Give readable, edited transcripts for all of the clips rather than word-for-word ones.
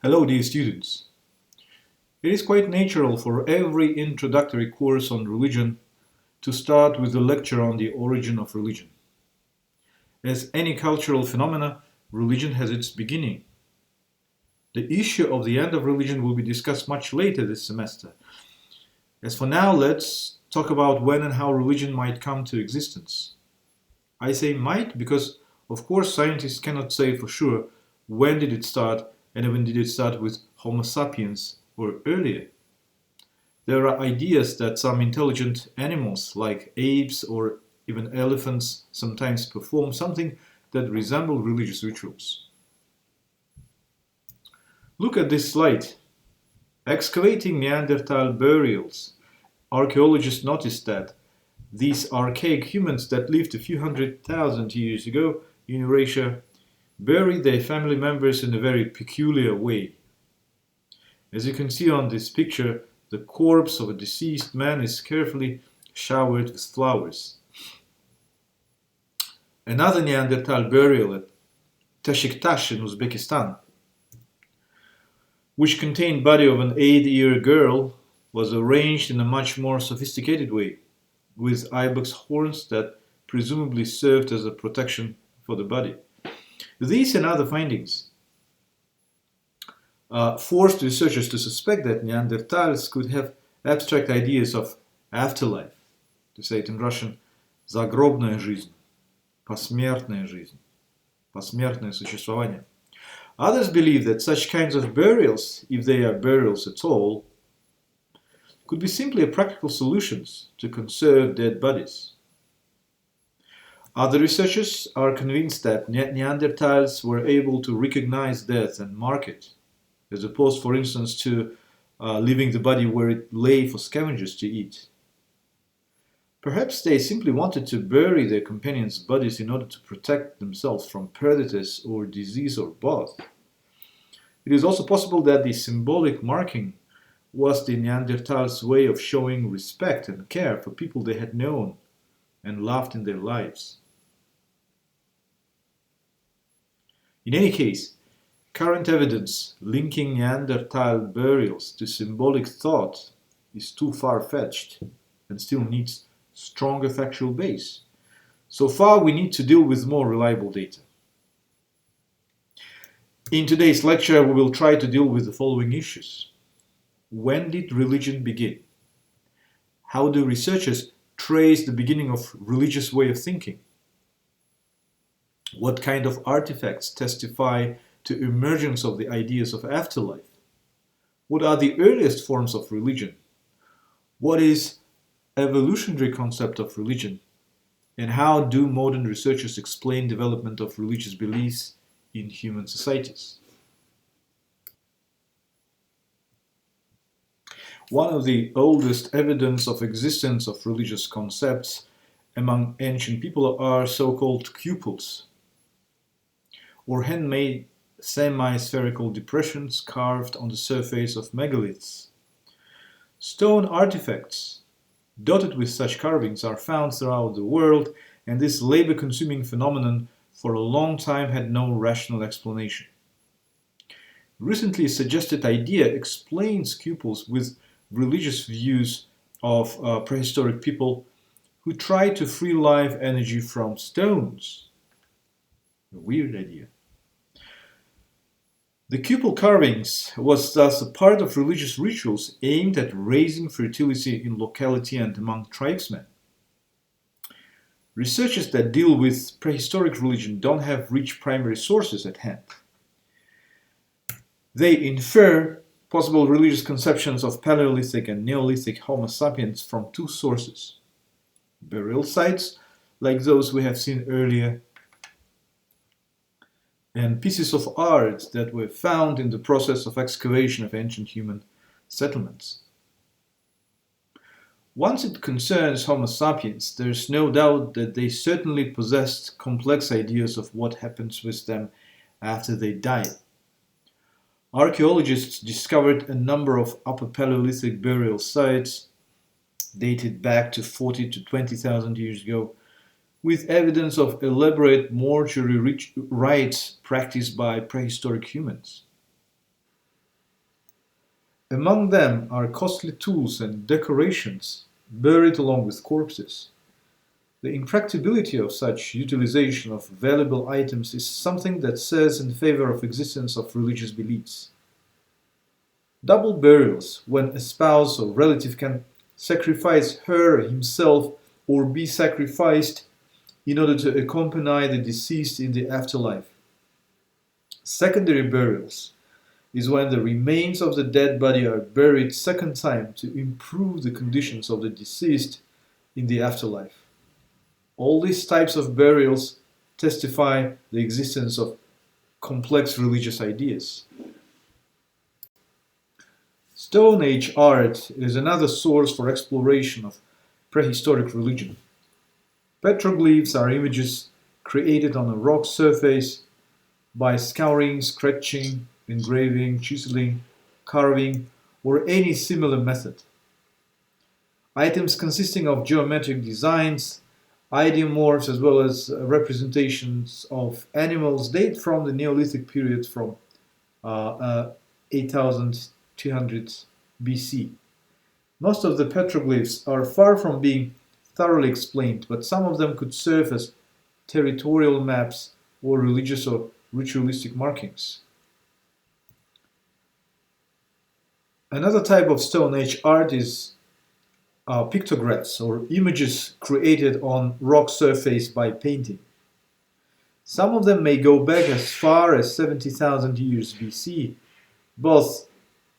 Hello, dear students. It is quite natural for every introductory course on religion to start with a lecture on the origin of religion. As any cultural phenomena, religion has its beginning. The issue of the end of religion will be discussed much later this semester. As for now, let's talk about when and how religion might come to existence. I say might because, of course, scientists cannot say for sure when did it start and when did it start with Homo sapiens or earlier. There are ideas that some intelligent animals like apes or even elephants sometimes perform something that resemble religious rituals. Look at this slide. Excavating Neanderthal burials, archaeologists noticed that these archaic humans that lived a few 100,000 years ago in Eurasia buried their family members in a very peculiar way. As you can see on this picture, the corpse of a deceased man is carefully showered with flowers. Another Neanderthal burial at Tashiktash in Uzbekistan, which contained body of an 8-year girl, was arranged in a much more sophisticated way, with ibex horns that presumably served as a protection for the body. These and other findings forced researchers to suspect that Neanderthals could have abstract ideas of afterlife, to say it in Russian, загробная жизнь, посмертная жизнь, посмертное существование. Others believe that such kinds of burials, if they are burials at all, could be simply practical solutions to conserve dead bodies. Other researchers are convinced that Neanderthals were able to recognize death and mark it, as opposed, for instance, to leaving the body where it lay for scavengers to eat. Perhaps they simply wanted to bury their companions' bodies in order to protect themselves from predators or disease or both. It is also possible that the symbolic marking was the Neanderthals' way of showing respect and care for people they had known and loved in their lives. In any case, current evidence linking Neanderthal burials to symbolic thought is too far-fetched and still needs stronger factual base. So far, we need to deal with more reliable data. In today's lecture, we will try to deal with the following issues. When did religion begin? How do researchers trace the beginning of religious way of thinking? What kind of artifacts testify to emergence of the ideas of afterlife? What are the earliest forms of religion? What is evolutionary concept of religion? And how do modern researchers explain development of religious beliefs in human societies? One of the oldest evidence of existence of religious concepts among ancient people are so-called cupels, or handmade semi-spherical depressions carved on the surface of megaliths. Stone artifacts dotted with such carvings are found throughout the world, and this labor-consuming phenomenon for a long time had no rational explanation. Recently, a suggested idea explains cupels with religious views of prehistoric people who tried to free life energy from stones. A weird idea. The cupel carvings was thus a part of religious rituals aimed at raising fertility in locality and among tribesmen. Researchers that deal with prehistoric religion don't have rich primary sources at hand. They infer possible religious conceptions of Paleolithic and Neolithic Homo sapiens from two sources: burial sites, like those we have seen earlier, and pieces of art that were found in the process of excavation of ancient human settlements. Once it concerns Homo sapiens, there is no doubt that they certainly possessed complex ideas of what happens with them after they die. Archaeologists discovered a number of Upper Paleolithic burial sites dated back to 40 to 20,000 years ago, with evidence of elaborate mortuary rites practiced by prehistoric humans. Among them are costly tools and decorations buried along with corpses. The impracticability of such utilization of valuable items is something that says in favor of existence of religious beliefs. Double burials, when a spouse or relative can sacrifice her, himself, or be sacrificed in order to accompany the deceased in the afterlife. Secondary burials is when the remains of the dead body are buried second time to improve the conditions of the deceased in the afterlife. All these types of burials testify the existence of complex religious ideas. Stone Age art is another source for exploration of prehistoric religion. Petroglyphs are images created on a rock surface by scouring, scratching, engraving, chiseling, carving, or any similar method. Items consisting of geometric designs, idiomorphs, as well as representations of animals date from the Neolithic period from 8200 BC. Most of the petroglyphs are far from being thoroughly explained, but some of them could serve as territorial maps or religious or ritualistic markings. Another type of Stone Age art is pictographs, or images created on rock surface by painting. Some of them may go back as far as 70,000 years BC. Both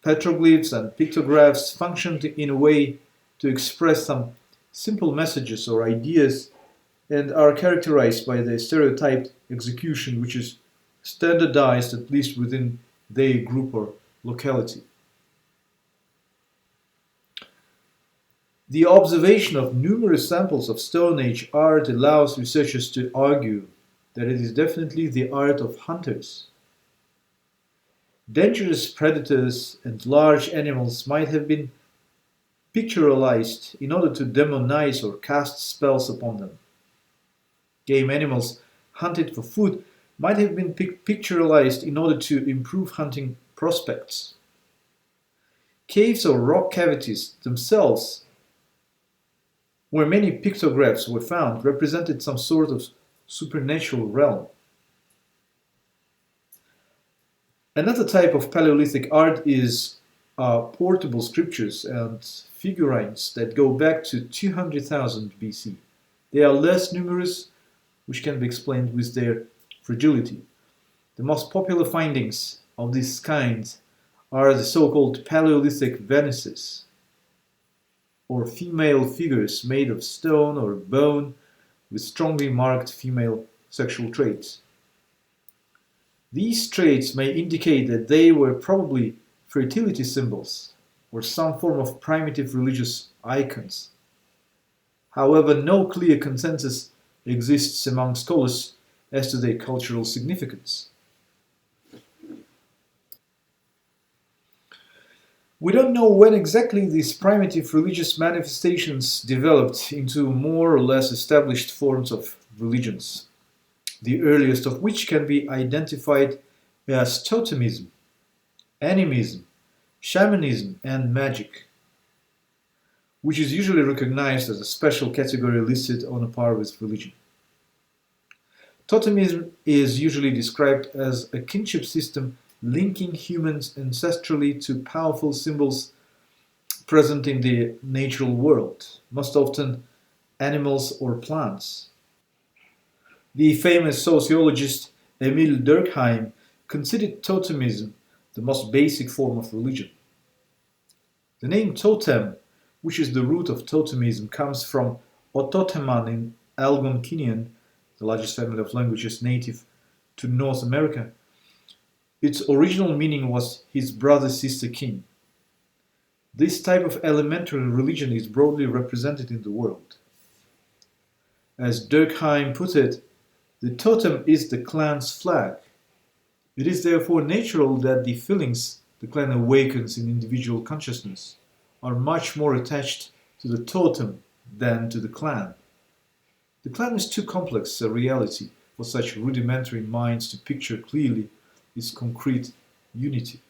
petroglyphs and pictographs functioned in a way to express some simple messages or ideas and are characterized by the stereotyped execution which is standardized at least within their group or locality. The observation of numerous samples of Stone Age art allows researchers to argue that it is definitely the art of hunters. Dangerous predators and large animals might have been pictorialized in order to demonize or cast spells upon them. Game animals hunted for food might have been pictorialized in order to improve hunting prospects. Caves or rock cavities themselves, where many pictographs were found, represented some sort of supernatural realm. Another type of Paleolithic art is portable sculptures and figurines that go back to 200,000 BC. They are less numerous, which can be explained with their fragility. The most popular findings of this kind are the so-called Paleolithic Venices, or female figures made of stone or bone with strongly marked female sexual traits. These traits may indicate that they were probably fertility symbols or some form of primitive religious icons. However, no clear consensus exists among scholars as to their cultural significance. We don't know when exactly these primitive religious manifestations developed into more or less established forms of religions, the earliest of which can be identified as totemism, animism, shamanism, and magic, which is usually recognized as a special category listed on a par with religion. Totemism is usually described as a kinship system linking humans ancestrally to powerful symbols present in the natural world, most often animals or plants. The famous sociologist Emil Durkheim considered totemism the most basic form of religion. The name totem, which is the root of totemism, comes from Ototeman in Algonquinian, the largest family of languages native to North America. Its original meaning was his brother-sister kin. This type of elementary religion is broadly represented in the world. As Durkheim put it, the totem is the clan's flag. It is therefore natural that the feelings the clan awakens in individual consciousness are much more attached to the totem than to the clan. The clan is too complex a reality for such rudimentary minds to picture clearly its concrete unity.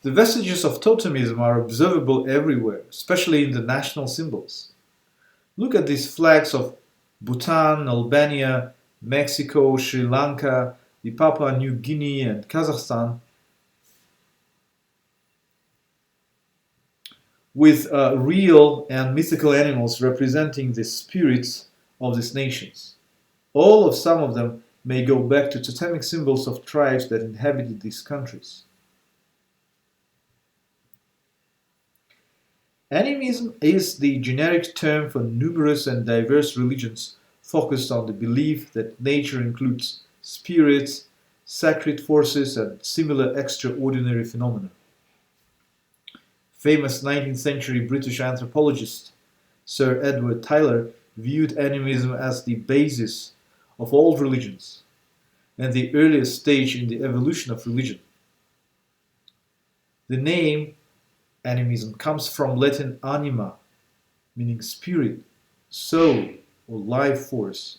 The vestiges of totemism are observable everywhere, especially in the national symbols. Look at these flags of Bhutan, Albania, Mexico, Sri Lanka, the Papua New Guinea, and Kazakhstan, with real and mythical animals representing the spirits of these nations. All of some of them may go back to totemic symbols of tribes that inhabited these countries. Animism is the generic term for numerous and diverse religions focused on the belief that nature includes spirits, sacred forces, and similar extraordinary phenomena. Famous 19th century British anthropologist Sir Edward Tylor viewed animism as the basis of all religions and the earliest stage in the evolution of religion. The name animism comes from Latin anima, meaning spirit, soul, or life force.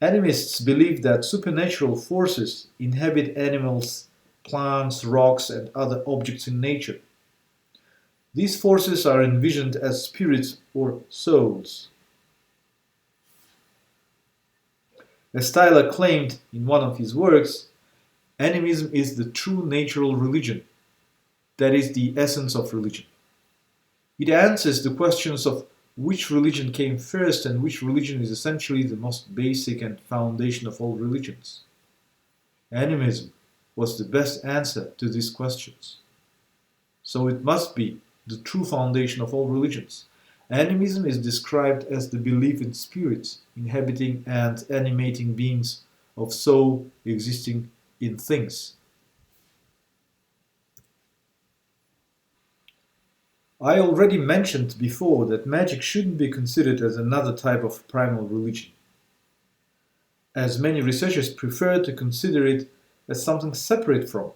Animists believe that supernatural forces inhabit animals, plants, rocks, and other objects in nature. These forces are envisioned as spirits or souls. As Tylor claimed in one of his works, animism is the true natural religion, that is the essence of religion. It answers the questions of which religion came first and which religion is essentially the most basic and foundation of all religions. Animism was the best answer to these questions. So it must be the true foundation of all religions. Animism is described as the belief in spirits, inhabiting and animating beings of soul existing in things. I already mentioned before that magic shouldn't be considered as another type of primal religion, as many researchers prefer to consider it as something separate from,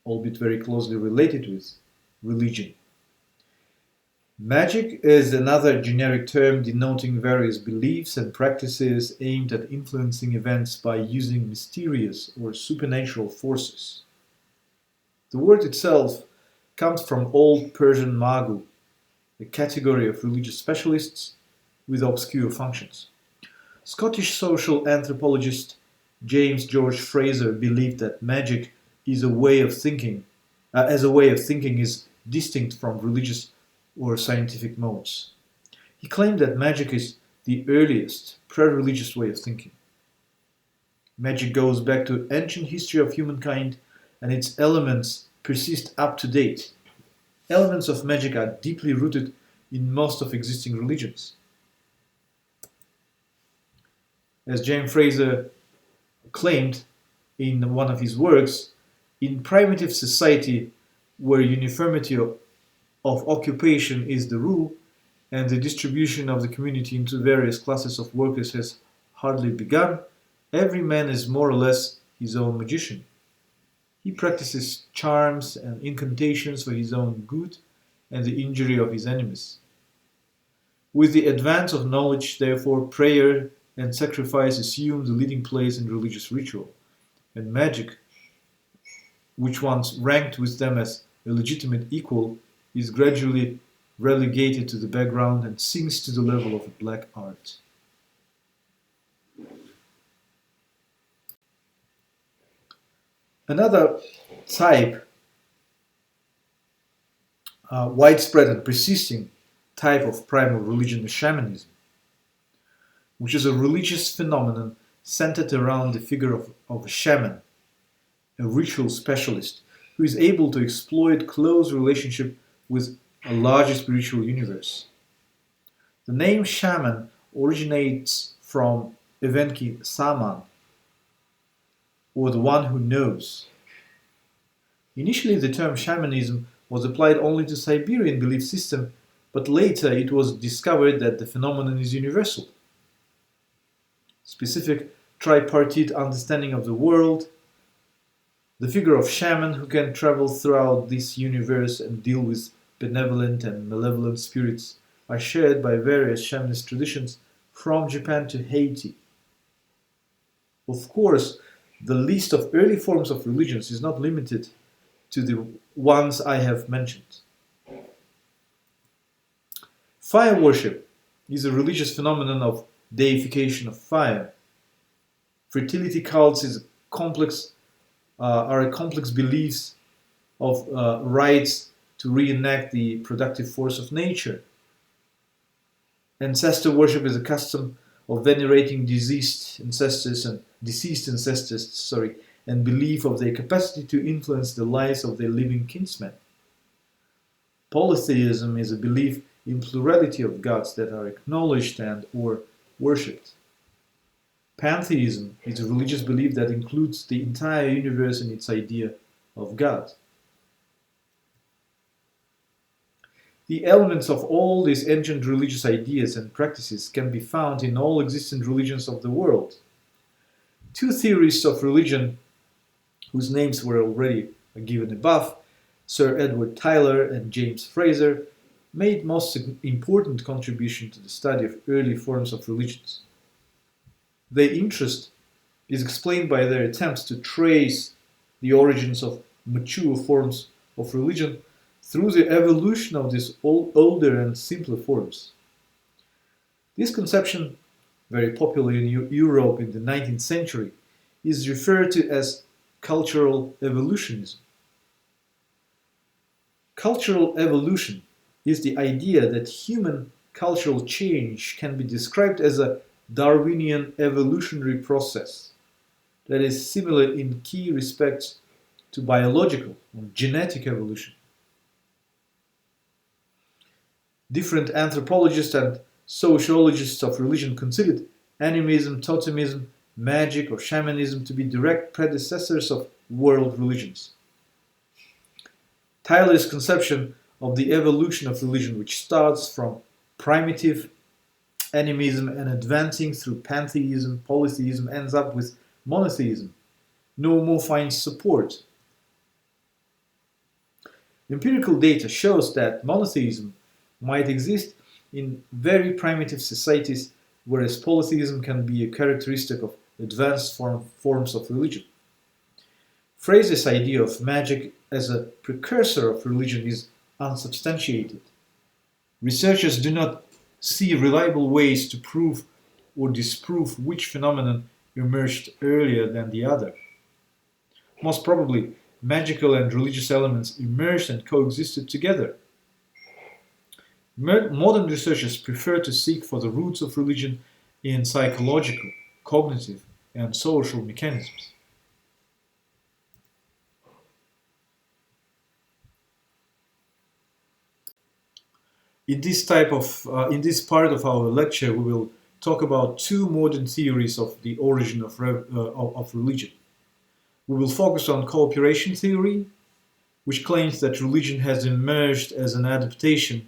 albeit very closely related with, religion. Magic is another generic term denoting various beliefs and practices aimed at influencing events by using mysterious or supernatural forces. The word itself comes from Old Persian magu, a category of religious specialists with obscure functions. Scottish social anthropologist James George Fraser believed that magic is a way of thinking, is distinct from religious or scientific modes. He claimed that magic is the earliest pre-religious way of thinking. Magic goes back to ancient history of humankind, and its elements persist up to date. Elements of magic are deeply rooted in most of existing religions. As James Fraser claimed in one of his works, in primitive society where uniformity of occupation is the rule and the distribution of the community into various classes of workers has hardly begun, every man is more or less his own magician. He practices charms and incantations for his own good and the injury of his enemies. With the advance of knowledge, therefore, prayer and sacrifice assume the leading place in religious ritual, and magic, which once ranked with them as a legitimate equal, is gradually relegated to the background and sinks to the level of a black art. Another type, widespread and persisting type of primal religion is shamanism, which is a religious phenomenon centered around the figure of a shaman, a ritual specialist who is able to exploit close relationship with a larger spiritual universe. The name shaman originates from Evenki Saman, or the one who knows. Initially, the term shamanism was applied only to Siberian belief system, but later it was discovered that the phenomenon is universal. Specific tripartite understanding of the world, the figure of shaman who can travel throughout this universe and deal with benevolent and malevolent spirits are shared by various shamanist traditions from Japan to Haiti. Of course, the list of early forms of religions is not limited to the ones I have mentioned. Fire worship is a religious phenomenon of deification of fire. Fertility cults are a complex beliefs of rites to reenact the productive force of nature. Ancestor worship is a custom of venerating deceased ancestors, and belief of their capacity to influence the lives of their living kinsmen. Polytheism is a belief in plurality of gods that are acknowledged and or worshipped. Pantheism is a religious belief that includes the entire universe and its idea of God. The elements of all these ancient religious ideas and practices can be found in all existing religions of the world. Two theorists of religion, whose names were already given above, Sir Edward Tylor and James Frazer, made most important contribution to the study of early forms of religions. Their interest is explained by their attempts to trace the origins of mature forms of religion through the evolution of these older and simpler forms. This conception, very popular in Europe in the 19th century, is referred to as cultural evolutionism. Cultural evolution is the idea that human cultural change can be described as a Darwinian evolutionary process that is similar in key respects to biological or genetic evolution. Different anthropologists and sociologists of religion considered animism, totemism, magic, or shamanism to be direct predecessors of world religions. Tylor's conception of the evolution of religion, which starts from primitive animism and advancing through pantheism, polytheism, ends up with monotheism, no more finds support. Empirical data shows that monotheism might exist in very primitive societies, whereas polytheism can be a characteristic of advanced forms of religion. Frazer's idea of magic as a precursor of religion is unsubstantiated. Researchers do not see reliable ways to prove or disprove which phenomenon emerged earlier than the other. Most probably, magical and religious elements emerged and coexisted together. Modern researchers prefer to seek for the roots of religion in psychological, cognitive, and social mechanisms. In this part of our lecture, we will talk about two modern theories of the origin of religion. We will focus on cooperation theory, which claims that religion has emerged as an adaptation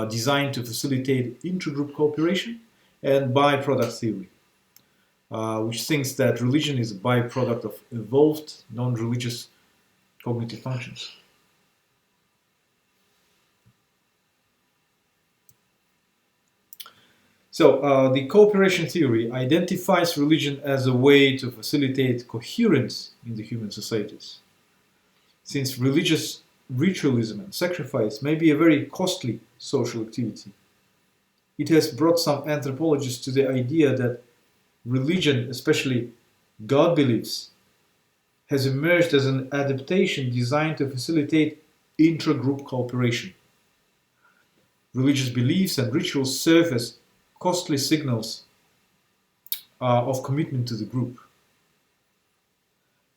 designed to facilitate intergroup cooperation, and byproduct theory, which thinks that religion is a byproduct of evolved non-religious cognitive functions. So, the cooperation theory identifies religion as a way to facilitate coherence in the human societies. Since religious ritualism and sacrifice may be a very costly social activity, it has brought some anthropologists to the idea that religion, especially God beliefs, has emerged as an adaptation designed to facilitate intra-group cooperation. Religious beliefs and rituals serve as costly signals of commitment to the group.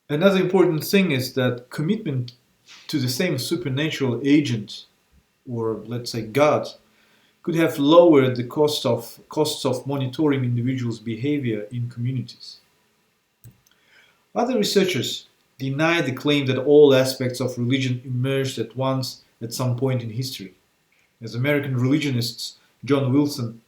Another important thing is that commitment to the same supernatural agent, or let's say God, could have lowered the costs of monitoring individuals' behavior in communities. Other researchers deny the claim that all aspects of religion emerged at once at some point in history. As American religionist John Wilson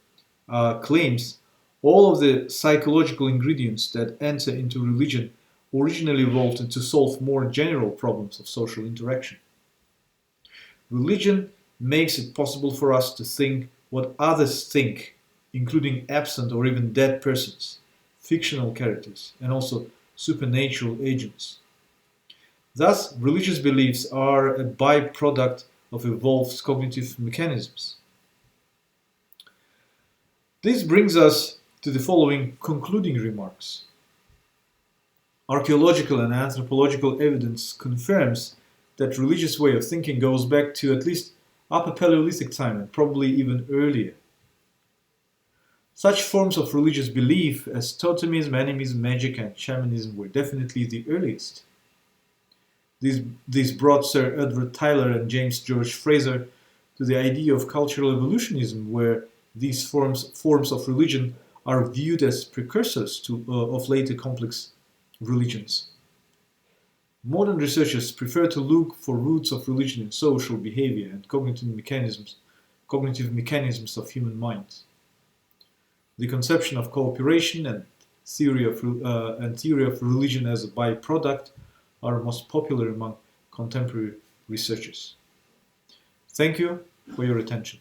claims, all of the psychological ingredients that enter into religion originally evolved to solve more general problems of social interaction. Religion makes it possible for us to think what others think, including absent or even dead persons, fictional characters, and also supernatural agents. Thus, religious beliefs are a byproduct of evolved cognitive mechanisms. This brings us to the following concluding remarks. Archaeological and anthropological evidence confirms that religious way of thinking goes back to at least Upper Paleolithic time and probably even earlier. Such forms of religious belief as totemism, animism, magic, and shamanism were definitely the earliest. This brought Sir Edward Tyler and James George Fraser to the idea of cultural evolutionism, where these forms of religion are viewed as precursors of later complex religions. Modern researchers prefer to look for roots of religion in social behavior and cognitive mechanisms of human minds. The conception of cooperation and theory of religion as a byproduct are most popular among contemporary researchers. Thank you for your attention.